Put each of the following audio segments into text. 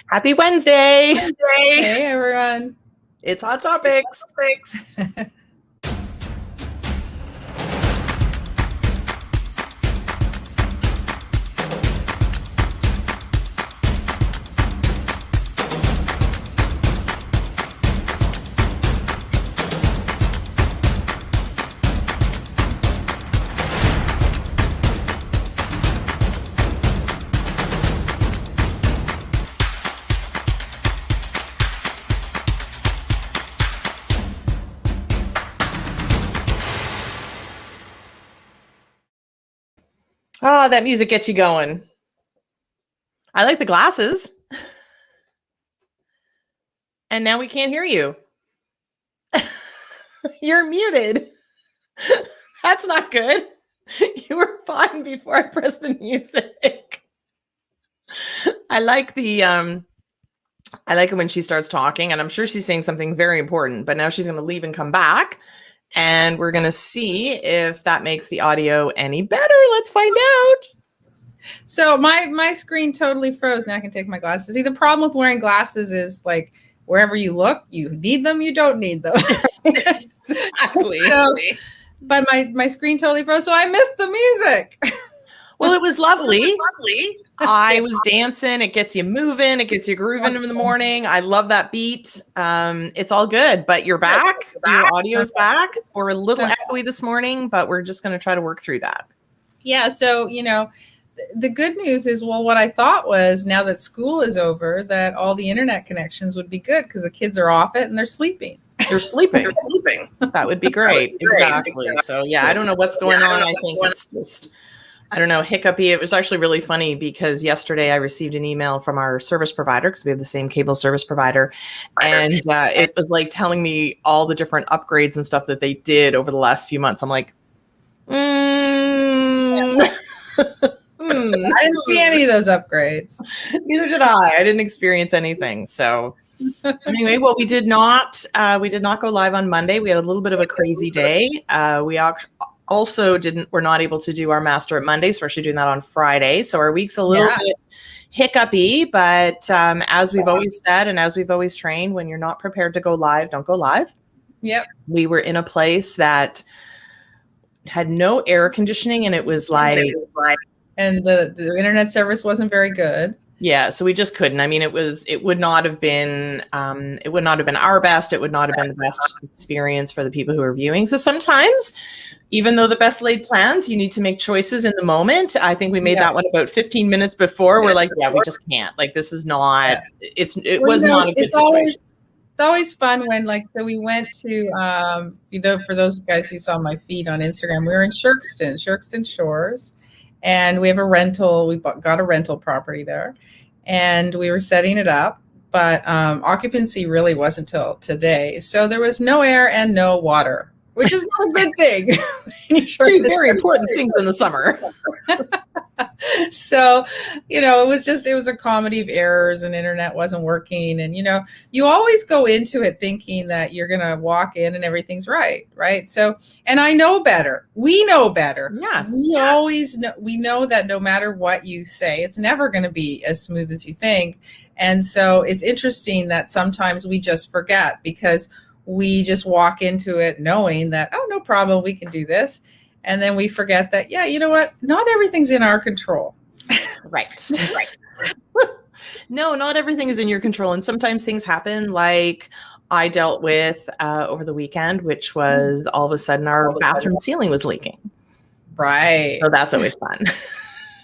Happy Wednesday. Hey, everyone. It's Hot Topics. Oh, that music gets you going. I like the glasses. And now we can't hear you. You're muted. That's not good. You were fine before I pressed the music. I like it when she starts talking, and I'm sure she's saying something very important, but now she's going to leave and come back. And we're going to see if that makes the audio any better. Let's find out. So my screen totally froze. Now I can take my glasses. See, the problem with wearing glasses is like wherever you look, you need them, you don't need them. Exactly. But my screen totally froze, so I missed the music. Well, it was lovely. I was dancing. It gets you moving. It gets you grooving in the morning. I love that beat. It's all good, but you're back. Your audio's back. We're a little echoey this morning, but we're just going to try to work through that. Yeah. So, the good news is, well, what I thought was now that school is over, that all the internet connections would be good because the kids are off it and they're sleeping. They're sleeping. That would be great. Exactly. So, yeah, I don't know what's going on. I think it's just... I don't know, hiccupy. It was actually really funny because yesterday I received an email from our service provider because we have the same cable service provider. And it was like telling me all the different upgrades and stuff that they did over the last few months. I'm like, I didn't see any of those upgrades. Neither did I. I didn't experience anything. So anyway, well, we did not go live on Monday. We had a little bit of a crazy day. We we're not able to do our master at Monday, so we're actually doing that on Friday. So our week's a little bit hiccupy, but as we've always said and as we've always trained, when you're not prepared to go live, don't go live. Yep. We were in a place that had no air conditioning, and it was like, and the internet service wasn't very good. Yeah, so we just couldn't. I mean, it would not have been our best. It would not have been the best experience for the people who are viewing. So sometimes, even though the best laid plans, you need to make choices in the moment. I think we made that one about 15 minutes before. We're like, we just can't. Like, this is not. It was not a good situation. It's always fun when, so we went to for those guys who saw my feed on Instagram, we were in Shirkston Shores. And we have a rental. We got a rental property there, and we were setting it up. But occupancy really wasn't until today. So there was no air and no water, which is not a good thing. Two very important things in the summer. So, it was a comedy of errors, and internet wasn't working. And, you always go into it thinking that you're going to walk in and everything's right. So, and I know better. We know better. Yeah. We always know, we know that no matter what you say, it's never going to be as smooth as you think. And so it's interesting that sometimes we just forget because we just walk into it knowing that, oh, no problem, we can do this. And then we forget that, you know what? Not everything's in our control. Right. No, not everything is in your control. And sometimes things happen like I dealt with over the weekend, which was all of a sudden our bathroom ceiling was leaking. Right. So that's always fun.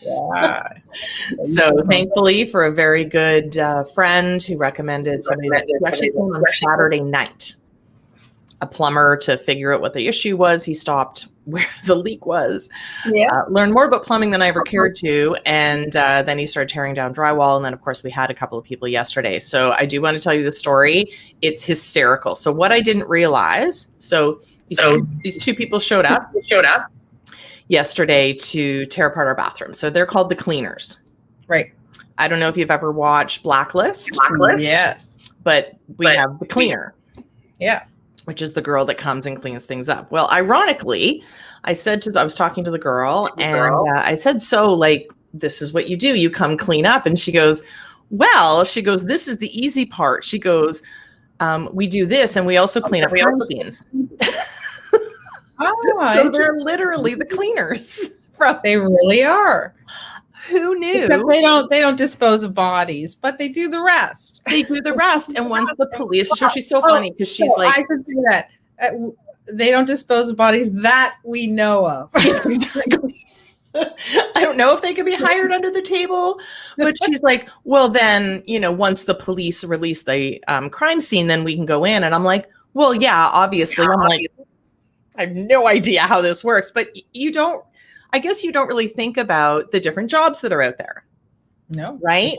Yeah. So thankfully for a very good friend who recommended somebody that actually came on Saturday night, a plumber, to figure out what the issue was. He stopped where the leak was, learned more about plumbing than I ever cared to. And then he started tearing down drywall. And then of course we had a couple of people yesterday. So I do want to tell you the story. It's hysterical. So what I didn't realize, these two people showed up yesterday to tear apart our bathroom. So they're called the cleaners. Right. I don't know if you've ever watched Blacklist. Yes. But we have the cleaner. Yeah. Which is the girl that comes and cleans things up. Well, ironically, I was talking to the girl, and I said, so this is what you do. You come clean up. And she goes, well, she goes, this is the easy part. She goes, we do this and we also clean up crime scenes. Oh, so they're literally the cleaners. They really are. Who knew? Except they don't dispose of bodies, but they do the rest. They do the rest. And once the police, she's so funny because she's like, I could do that. They don't dispose of bodies that we know of. Exactly. I don't know if they could be hired under the table, but she's like, well, then, once the police release the crime scene, then we can go in. And I'm like, well, yeah, obviously. I'm like, I have no idea how this works, but I guess you don't really think about the different jobs that are out there. No. Right?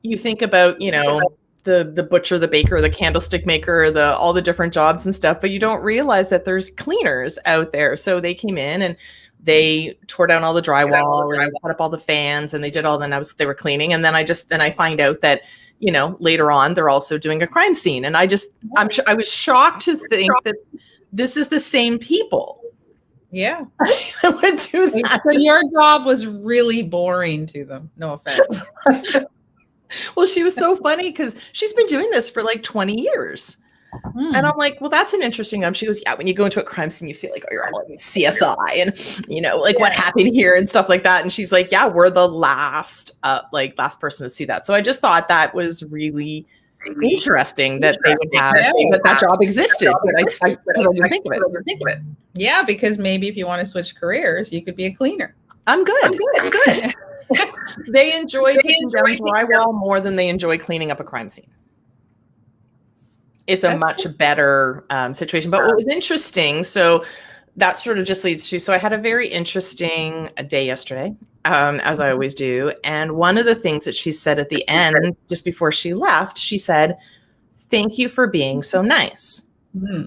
You think about, the butcher, the baker, the candlestick maker, all the different jobs and stuff, but you don't realize that there's cleaners out there. So they came in and they tore down all the drywall and put up all the fans and they did all they were cleaning. And then I find out that, later on they're also doing a crime scene. And I was shocked to think that this is the same people. Yeah. that would do that. So your job was really boring to them. No offense. Well, she was so funny because she's been doing this for like 20 years. And I'm like, well, that's an interesting. She goes, yeah, when you go into a crime scene, you feel like, oh, you're all in CSI and, what happened here and stuff like that. And she's like, yeah, we're the last person to see that. So I just thought that was really interesting that they would have that job existed. But I didn't think of it. Yeah, because maybe if you want to switch careers, you could be a cleaner. I'm good. They enjoy taking down drywall more than they enjoy cleaning up a crime scene. It's a much better situation. But what was interesting, so that sort of just leads to, so I had a very interesting day yesterday, as I always do. And one of the things that she said at the end, just before she left, she said, thank you for being so nice. Mm-hmm.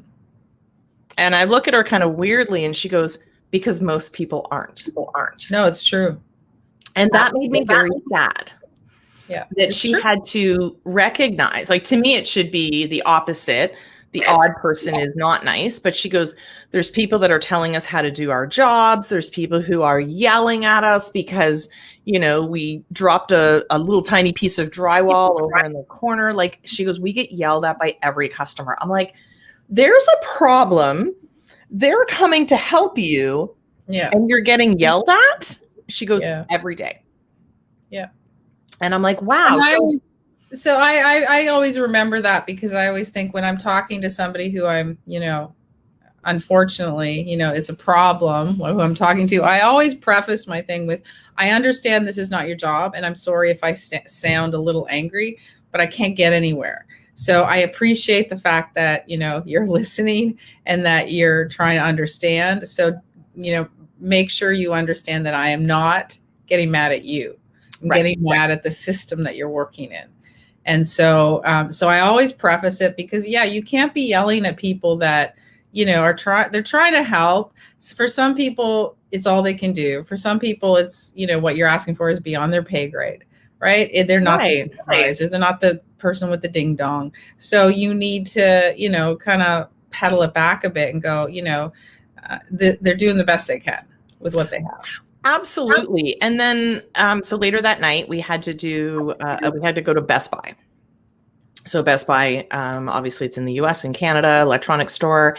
And I look at her kind of weirdly and she goes, because most people aren't. No, it's true. And that made me very sad. Yeah. That she had to recognize, like, to me, it should be the opposite. The odd person is not nice, but she goes, there's people that are telling us how to do our jobs. There's people who are yelling at us because, we dropped a little tiny piece of drywall over in the corner. Like, she goes, we get yelled at by every customer. I'm like, there's a problem. They're coming to help you. Yeah. And you're getting yelled at. She goes, every day. Yeah. And I'm like, wow. So I always remember that because I always think when I'm talking to somebody who I'm, unfortunately, it's a problem who I'm talking to, I always preface my thing with, I understand this is not your job. And I'm sorry if I sound a little angry, but I can't get anywhere. So I appreciate the fact that, you're listening and that you're trying to understand. So, make sure you understand that I am not getting mad at you. I'm getting mad at the system that you're working in. And so, so I always preface it because, you can't be yelling at people that, they're trying to help. For some people, it's all they can do. For some people, it's, what you're asking for is beyond their pay grade, right? They're not the supervisor. They're not the person with the ding dong. So you need to, kind of pedal it back a bit and go, they're doing the best they can with what they have. Absolutely. And then, so later that night we had to go to Best Buy. So Best Buy, obviously it's in the US and Canada, electronic store.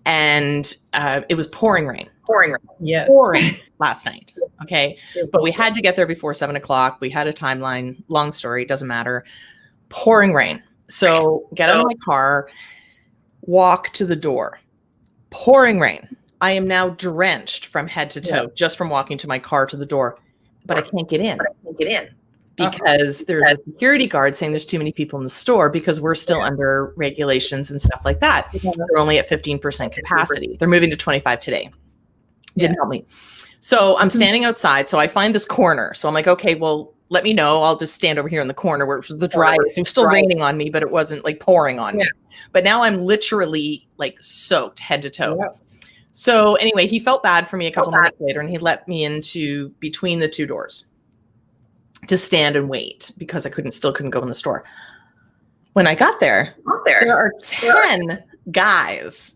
And it was pouring rain. Yes. Pouring last night. Okay. But we had to get there before 7:00. We had a timeline, long story, doesn't matter. Pouring rain. So get out of my car, walk to the door. Pouring rain. I am now drenched from head to toe just from walking to my car to the door, but I can't get in because there's a security guard saying there's too many people in the store because we're still under regulations and stuff like that. They're only at 15% capacity. They're moving to 25 today. Didn't help me. So I'm standing outside. So I find this corner. So I'm like, okay, well, let me know. I'll just stand over here in the corner where it was the driest. It was still raining on me, but it wasn't like pouring on me. But now I'm literally like soaked head to toe. So anyway, he felt bad for me a couple minutes later and he let me into between the two doors to stand and wait because I still couldn't go in the store. When I got there, there are 10 guys,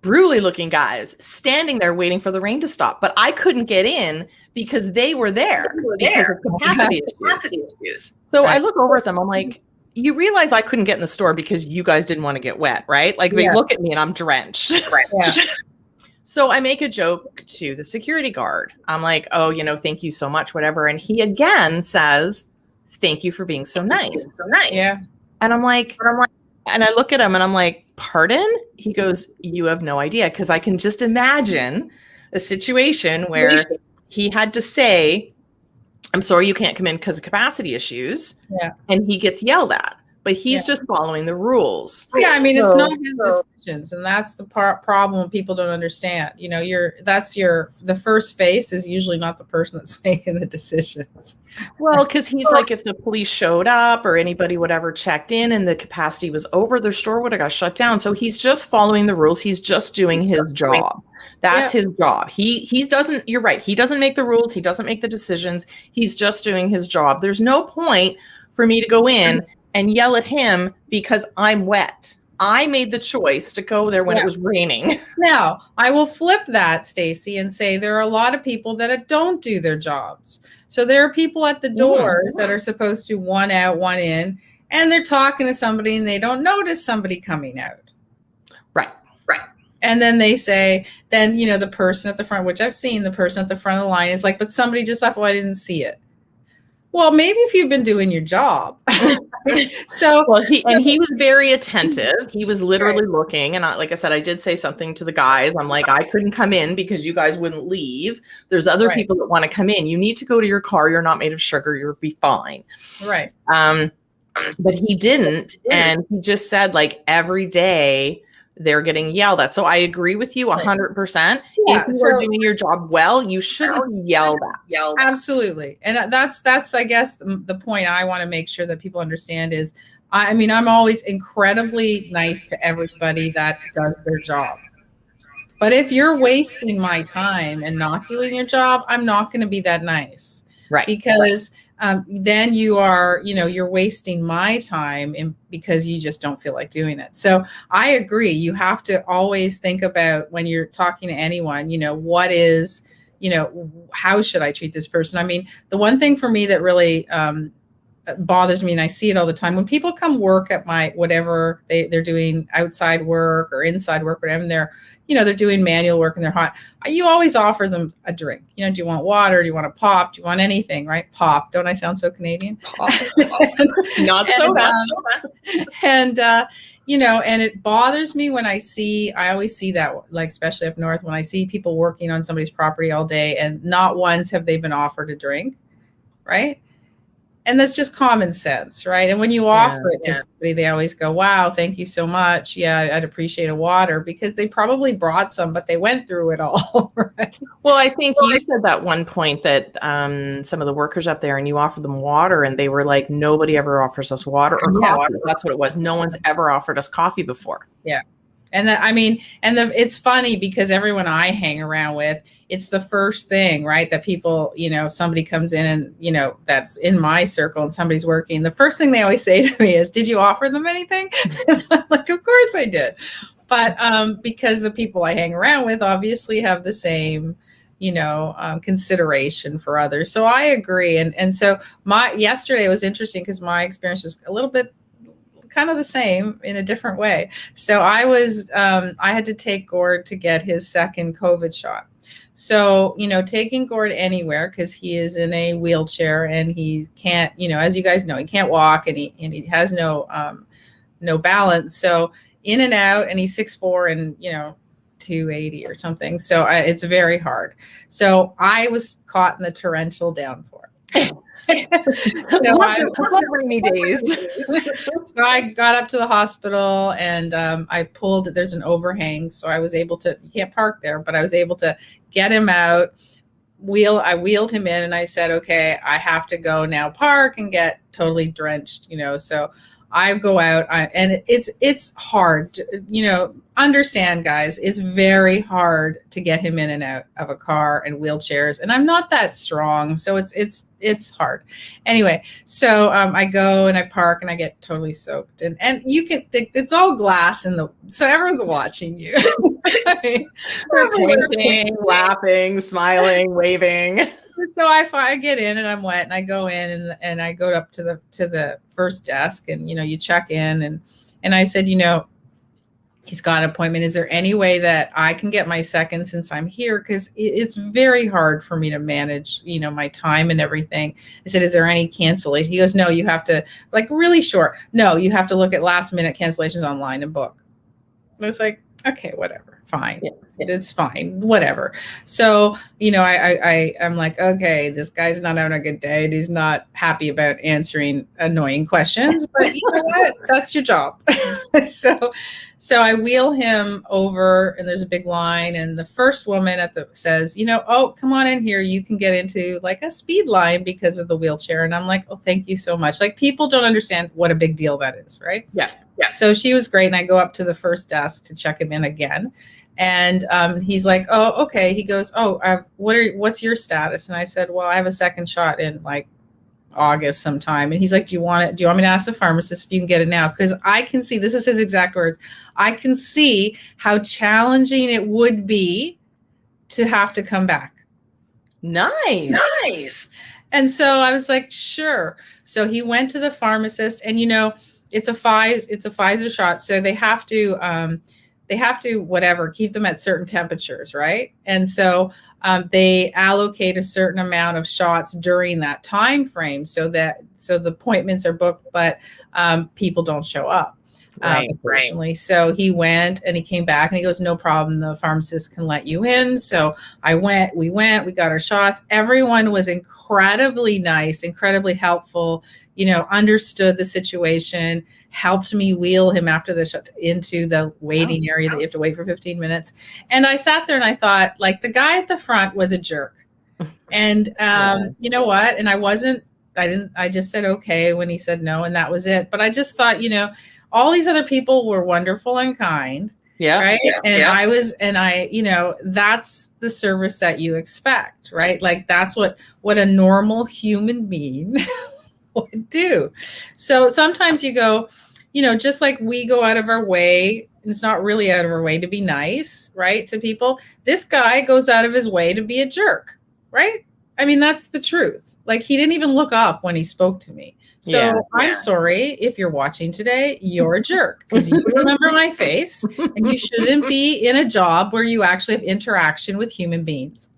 brutally looking guys, standing there waiting for the rain to stop. But I couldn't get in because they were there because of capacity issues. So I look over at them. I'm like, you realize I couldn't get in the store because you guys didn't want to get wet, right? Like they look at me and I'm drenched. So I make a joke to the security guard. I'm like, oh, thank you so much, whatever. And he again says, thank you for being so nice. Yeah. And I'm like, and I look at him and I'm like, pardon? He goes, you have no idea. Because I can just imagine a situation where he had to say, I'm sorry, you can't come in because of capacity issues. Yeah. And he gets yelled at, but he's just following the rules. Yeah. I mean, it's not his decisions. And that's the problem people don't understand. The first face is usually not the person that's making the decisions. Well, because he's like, if the police showed up or anybody would ever checked in and the capacity was over, their store would have got shut down. So he's just following the rules. He's just doing his job. That's his job. He doesn't, you're right. He doesn't make the rules. He doesn't make the decisions. He's just doing his job. There's no point for me to go in and yell at him because I'm wet. I made the choice to go there when it was raining. Now, I will flip that, Stacy, and say there are a lot of people that don't do their jobs. So there are people at the doors that are supposed to one out, one in, and they're talking to somebody and they don't notice somebody coming out. Right. And then they say, the person at the front, which I've seen, the person at the front of the line is like, but somebody just left, well, I didn't see it. Well, maybe if you've been doing your job. He was very attentive. He was literally looking. And like I said, I did say something to the guys. I'm like, I couldn't come in because you guys wouldn't leave. There's other people that want to come in. You need to go to your car. You're not made of sugar. You'll be fine. Right. But he didn't. And he just said, like, every day they're getting yelled at. So I agree with you 100%. If you are doing your job well, you shouldn't be yelled at. Absolutely. And that's, I guess, the point I want to make sure that people understand is, I'm always incredibly nice to everybody that does their job. But if you're wasting my time and not doing your job, I'm not going to be that nice. Right. Because then you are, you're wasting my time because you just don't feel like doing it. So I agree. You have to always think about when you're talking to anyone, what is, how should I treat this person? I mean, the one thing for me that really bothers me, and I see it all the time, when people come work at my, whatever they're doing, outside work or inside work, whatever, and they're doing manual work and they're hot, you always offer them a drink. Do you want water? Do you want a pop? Do you want anything? Right? Pop. Don't I sound so Canadian? Pop. Not so bad. And, and it bothers me when I always see that, like, especially up north, when I see people working on somebody's property all day and not once have they been offered a drink. Right. And that's just common sense, right? And when you offer it to somebody, they always go, wow, thank you so much. Yeah, I'd appreciate a water, because they probably brought some, but they went through it all, right? Well, I think you said that one point that some of the workers up there, and you offered them water, and they were like, nobody ever offers us water or coffee. That's what it was. No one's ever offered us coffee before. Yeah. And it's funny because everyone I hang around with, it's the first thing, right? That people, if somebody comes in and, that's in my circle and somebody's working, the first thing they always say to me is, did you offer them anything? And I'm like, of course I did. But because the people I hang around with obviously have the same, consideration for others. So I agree. And so yesterday was interesting because my experience was a little bit kind of the same in a different way. So I had to take Gord to get his second COVID shot. So, taking Gord anywhere, because he is in a wheelchair and he can't, as you guys know, he can't walk and he has no balance. So in and out, and he's 6'4" and, 280 or something. So it's very hard. So I was caught in the torrential downpour. So rainy days. So I got up to the hospital and there's an overhang. So I was able to, you can't park there, but I was able to get him out. I wheeled him in and I said, okay, I have to go now park and get totally drenched, so I go out and it's hard, understand, guys, it's very hard to get him in and out of a car and wheelchairs. And I'm not that strong. So it's hard. Anyway, so I go and I park and I get totally soaked and it's all glass so everyone's watching you. They're pointing, laughing, smiling, waving. So I get in and I'm wet and I go in and I go up to the first desk and, you check in and I said, he's got an appointment. Is there any way that I can get my second since I'm here? Because it's very hard for me to manage, my time and everything. I said, is there any cancellation? He goes, no, you have to, like, really short. No, you have to look at last minute cancellations online and book. I was like, okay, whatever, fine. Yeah. It's fine, whatever. So, I'm like, okay, this guy's not having a good day. And he's not happy about answering annoying questions, but you know what? That's your job. So I wheel him over and there's a big line. And the first woman says, oh, come on in here. You can get into like a speed line because of the wheelchair. And I'm like, oh, thank you so much. Like, people don't understand what a big deal that is, right? Yeah. So she was great. And I go up to the first desk to check him in again. And he's like, oh, okay. He goes, oh, what's your status? And I said, well, I have a second shot in like August sometime. And he's like, do you want me to ask the pharmacist if you can get it now? Because I can see, this is his exact words, I can see how challenging it would be to have to come back. Nice. And so I was like, sure. So he went to the pharmacist and, it's a Pfizer shot. So they have to whatever, keep them at certain temperatures, right? And so they allocate a certain amount of shots during that time frame so the appointments are booked, but people don't show up. Unfortunately. Right. So he went and he came back and he goes, no problem. The pharmacist can let you in. So we got our shots. Everyone was incredibly nice, incredibly helpful, understood the situation, helped me wheel him after the shot into the waiting area that you have to wait for 15 minutes. And I sat there and I thought, like, the guy at the front was a jerk. And you know what? And I just said, okay, when he said no, and that was it. But I just thought, all these other people were wonderful and kind. Yeah. Right. Yeah, and that's the service that you expect, right? Like, that's what a normal human being would do. So sometimes you go, just like we go out of our way, and it's not really out of our way to be nice, right, to people. This guy goes out of his way to be a jerk, right? I mean, that's the truth. Like, he didn't even look up when he spoke to me. So I'm sorry if you're watching today, you're a jerk because you remember my face and you shouldn't be in a job where you actually have interaction with human beings.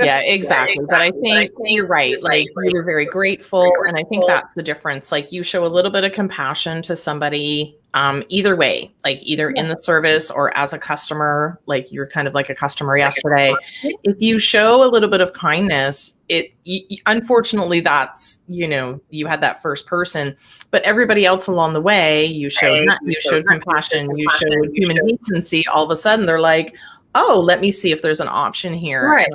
Yeah, exactly. But I think you're right. Like, you were very grateful. And I think that's the difference. Like, you show a little bit of compassion to somebody either way, like either in the service or as a customer, like you're kind of like a customer yesterday. If you show a little bit of kindness, unfortunately that's, you had that first person, but everybody else along the way, you showed compassion, you showed human decency. All of a sudden they're like, oh, let me see if there's an option here. Right.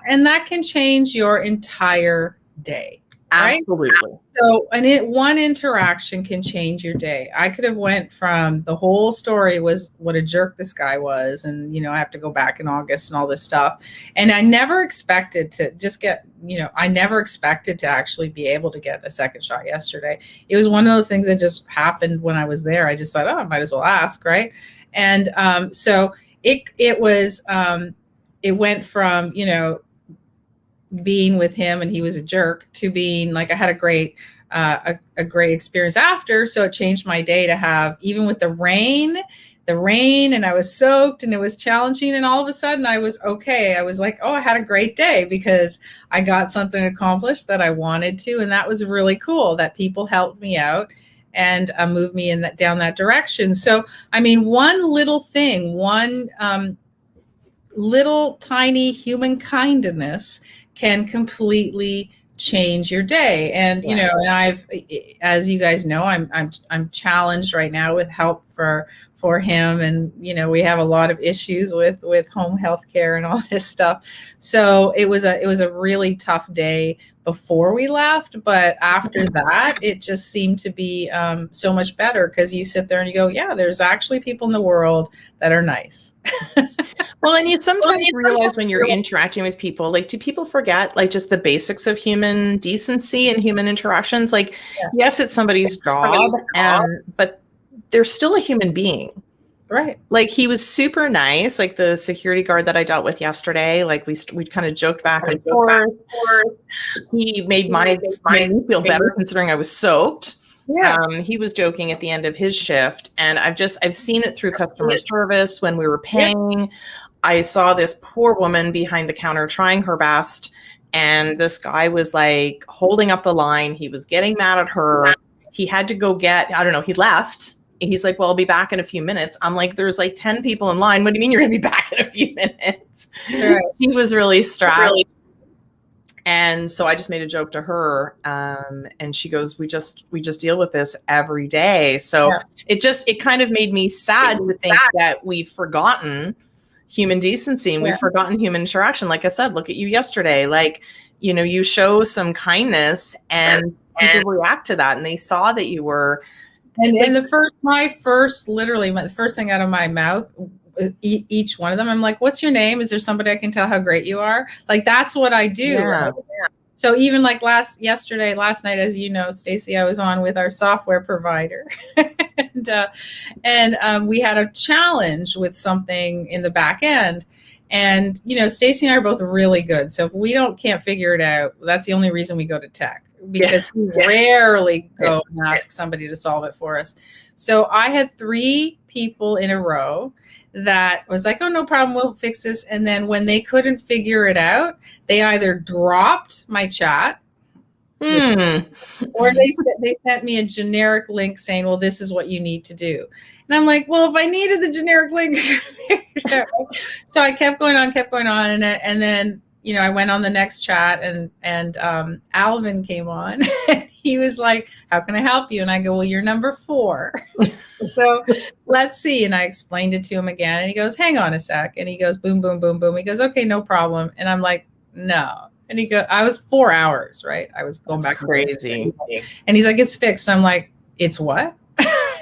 And that can change your entire day. Absolutely. Right? So one interaction can change your day. I could have went from the whole story was what a jerk this guy was. And, I have to go back in August and all this stuff. And I never expected to actually be able to get a second shot yesterday. It was one of those things that just happened when I was there. I just thought, oh, I might as well ask. Right. And so it went from, being with him and he was a jerk to being like, I had a great experience after. So it changed my day to have, even with the rain and I was soaked and it was challenging. And all of a sudden I was okay. I was like, oh, I had a great day because I got something accomplished that I wanted to. And that was really cool that people helped me out and moved me down that direction. So, I mean, one little thing, one little tiny human kindness can completely change your day. And, and I've, as you guys know, I'm challenged right now with help for him. And, we have a lot of issues with home health care and all this stuff. So it was a really tough day before we left. But after that, it just seemed to be so much better because you sit there and you go, yeah, there's actually people in the world that are nice. Well, and you sometimes realize when you're interacting with people, like, do people forget like just the basics of human decency and human interactions? Like, yes, it's somebody's job, but they're still a human being. Right. Like, he was super nice. Like, the security guard that I dealt with yesterday, like we kind of joked back and forth. He made me feel better considering I was soaked. Yeah. He was joking at the end of his shift, and I've seen it through customer service when we were paying. I saw this poor woman behind the counter trying her best, and this guy was like holding up the line. He was getting mad at her. He had to go get, I don't know, he left. He's like, well, I'll be back in a few minutes. I'm like, there's like 10 people in line. What do you mean you're going to be back in a few minutes? Right. He was really stressed. And so I just made a joke to her. And she goes, we just deal with this every day. So it kind of made me sad to think that we've forgotten human decency and we've forgotten human interaction. Like I said, look at you yesterday. Like, you know, you show some kindness and people react to that, and they saw that you were. And the first thing out of my mouth, each one of them, I'm like, what's your name? Is there somebody I can tell how great you are? Like, that's what I do. Yeah. Right? So even like last night, as you know, Stacy, I was on with our software provider and we had a challenge with something in the back end. And, you know, Stacy and I are both really good. So if we can't figure it out, that's the only reason we go to tech, because we rarely go and ask somebody to solve it for us. So I had 3 people in a row that was like, oh, no problem, we'll fix this. And then when they couldn't figure it out, they either dropped my chat or they sent me a generic link saying, well, this is what you need to do. And I'm like, well, if I needed the generic link, so I kept going on. And then, you know, I went on the next chat and Alvin came on. He was like, how can I help you? And I go, well, you're number 4. So let's see. And I explained it to him again. And he goes, hang on a sec. And he goes, boom, boom, boom, boom. He goes, okay, no problem. And I'm like, no. And he goes, I was 4 hours, right? I was going back crazy. And he's like, it's fixed. And I'm like, it's what?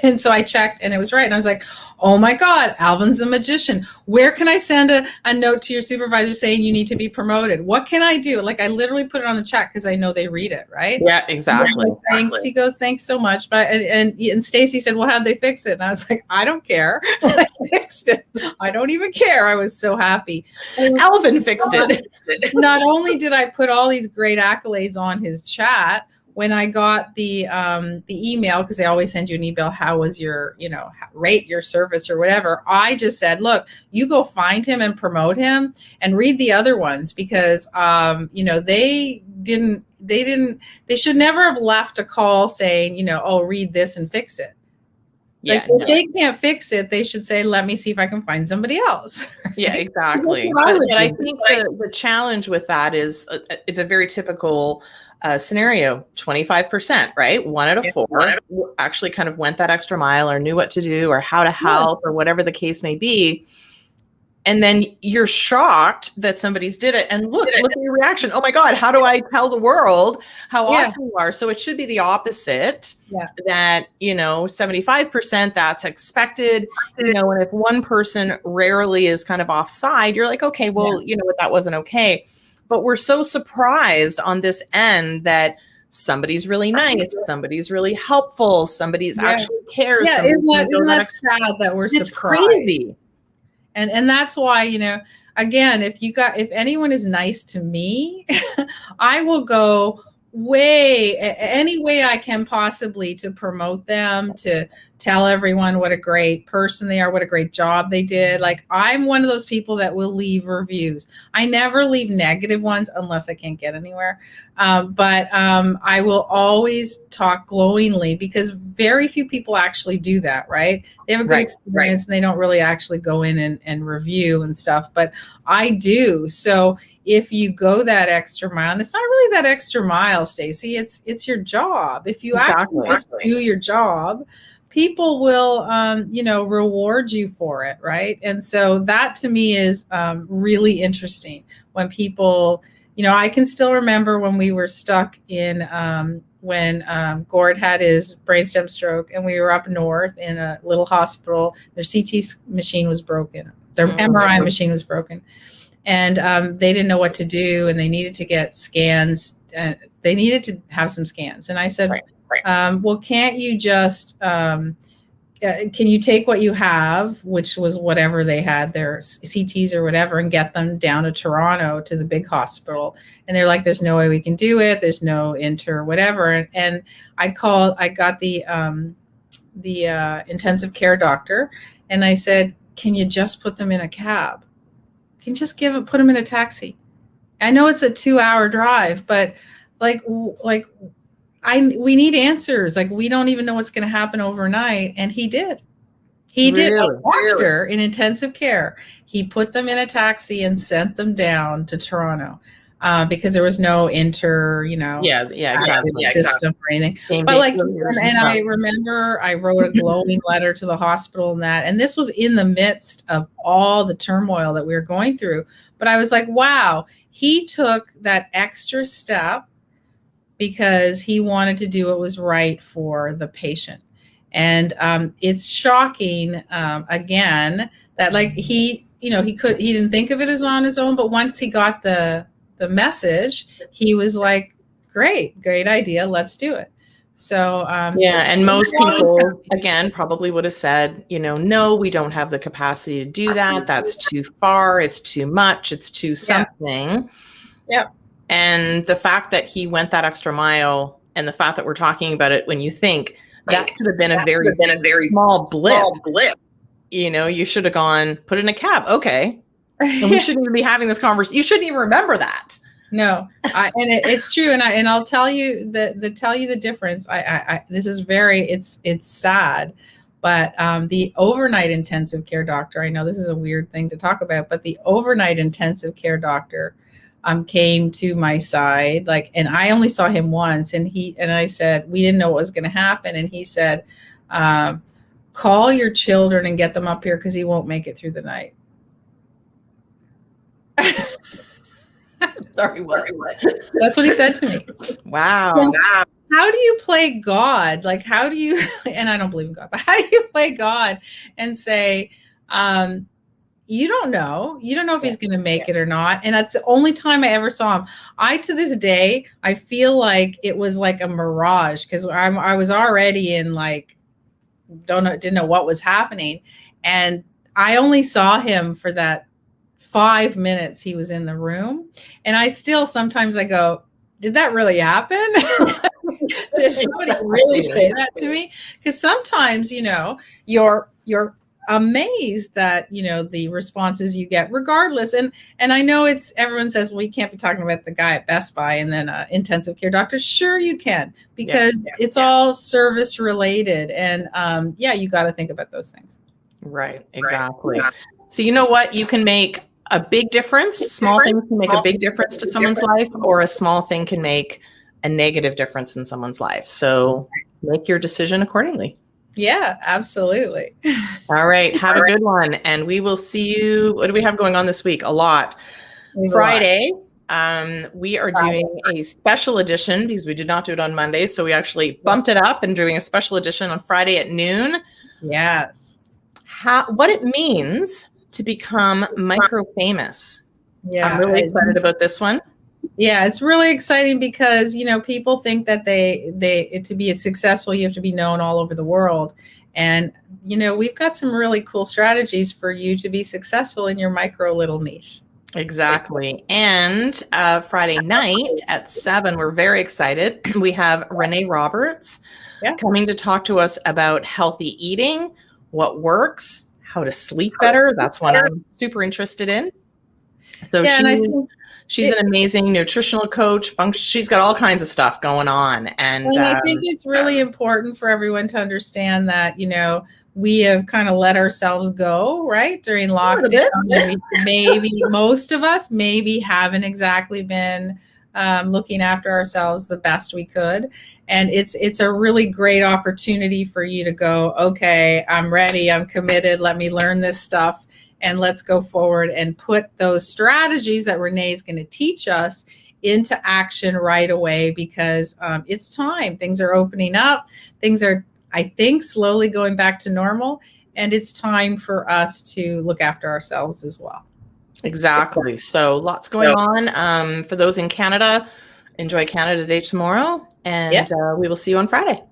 And so I checked and it was right. And I was like, oh my God, Alvin's a magician. Where can I send a note to your supervisor saying you need to be promoted? What can I do? Like, I literally put it on the chat because I know they read it, right? Yeah, exactly. Like, thanks. He goes, thanks so much. But and Stacy said, well, how'd they fix it? And I was like, I don't care. I fixed it. I don't even care. I was so happy. Alvin fixed it. Not only did I put all these great accolades on his chat, when I got the email, because they always send you an email, how was your, you know, rate your service or whatever, I just said, look, you go find him and promote him and read the other ones, because, you know, they should never have left a call saying, you know, oh, read this and fix it. Like, if they can't fix it, they should say, let me see if I can find somebody else. Right? Yeah, exactly. But I think the challenge with that is it's a very typical scenario. 25%, right? 1 out of 4 actually kind of went that extra mile or knew what to do or how to help or whatever the case may be. And then you're shocked that somebody's did it. And look at your reaction. Oh my God, how do I tell the world how awesome you are? So it should be the opposite, that, you know, 75%, that's expected, you know, and if one person rarely is kind of offside, you're like, okay, well, you know what, that wasn't okay. But we're so surprised on this end that somebody's really nice, somebody's really helpful, somebody's actually cares. Yeah, isn't that sad that we're surprised? It's crazy. And that's why, you know, again, if anyone is nice to me, I will go any way I can possibly to promote them, to tell everyone what a great person they are, what a great job they did. Like, I'm one of those people that will leave reviews. I never leave negative ones unless I can't get anywhere. But I will always talk glowingly, because very few people actually do that, right? They have a good experience and they don't really actually go in and review and stuff, but I do. So if you go that extra mile, and it's not really that extra mile, Stacy, it's your job. If you actually just do your job, people will, you know, reward you for it, right? And so that to me is really interesting when people, you know, I can still remember when we were stuck in, when Gord had his brainstem stroke and we were up north in a little hospital. Their CT machine was broken. Their MRI machine was broken. And they didn't know what to do, and they needed to get scans. They needed to have some scans. And I said, well, can't you just, can you take what you have, which was whatever they had, their CTs or whatever, and get them down to Toronto to the big hospital? And they're like, there's no way we can do it. There's no inter whatever. And I got the intensive care doctor, and I said, can you just put them in a cab? Can you just put them in a taxi? I know it's a 2-hour drive, but we need answers. Like, we don't even know what's going to happen overnight. And he did. He did. A doctor in intensive care. He put them in a taxi and sent them down to Toronto because there was no exactly. system or anything. But I remember I wrote a glowing letter to the hospital and this was in the midst of all the turmoil that we were going through. But I was like, wow, he took that extra step because he wanted to do what was right for the patient. And it's shocking, again, that he didn't think of it as on his own, but once he got the message, he was like, great idea, let's do it. So and most people again probably would have said, no, we don't have the capacity to do that. That's too far. It's too much. It's too something. Yeah. And the fact that he went that extra mile, and the fact that we're talking about it, when you think that could have been a very small blip. You should have gone, put it in a cab. Okay. And we shouldn't even be having this conversation. You shouldn't even remember that. No, and it's true. And I'll tell you the difference. This is it's sad, but the overnight intensive care doctor, I know this is a weird thing to talk about, but the overnight intensive care doctor came to my side, and I only saw him once, and I said, we didn't know what was going to happen. And he said, call your children and get them up here, because he won't make it through the night. Sorry, what? That's what he said to me. Wow. So, how do you play God? How do you, and I don't believe in God, but how do you play God and say, you don't know if he's going to make it or not? And that's the only time I ever saw him. To this day, I feel like it was like a mirage, because I was already in didn't know what was happening. And I only saw him for that 5 minutes he was in the room. And I still, sometimes I go, did that really happen? Did somebody really say that to me? Because sometimes, you're amazed that, the responses you get regardless. And I know everyone says, well, you can't be talking about the guy at Best Buy and then intensive care doctor. Sure you can, because it's all service related. And you got to think about those things. Right. Exactly. Right. So you know what? You can make a big difference. Small things can make a big difference to someone's life, or a small thing can make a negative difference in someone's life. So make your decision accordingly. Yeah, absolutely. All right. Have a good one. And we will see you. What do we have going on this week? A lot. Friday, we are doing a special edition, because we did not do it on Monday. So we actually bumped it up and doing a special edition on Friday at noon. Yes. What it means to become micro famous. Yeah. I'm really excited about this one. Yeah, it's really exciting because, people think that to be successful, you have to be known all over the world. And, we've got some really cool strategies for you to be successful in your micro little niche. Exactly. And Friday night at 7, we're very excited. We have Renee Roberts coming to talk to us about healthy eating, what works, how to sleep better. That's what I'm super interested in. So she's an amazing nutritional coach. She's got all kinds of stuff going on. And I think it's really important for everyone to understand that, we have kind of let ourselves go, right, during lockdown. Most of us maybe haven't exactly been looking after ourselves the best we could. And it's a really great opportunity for you to go, okay, I'm ready, I'm committed, let me learn this stuff, and let's go forward and put those strategies that Renee is going to teach us into action right away, because it's time. Things are opening up. Things are, I think, slowly going back to normal. And it's time for us to look after ourselves as well. Exactly. So lots going on. For those in Canada, enjoy Canada Day tomorrow. And we will see you on Friday.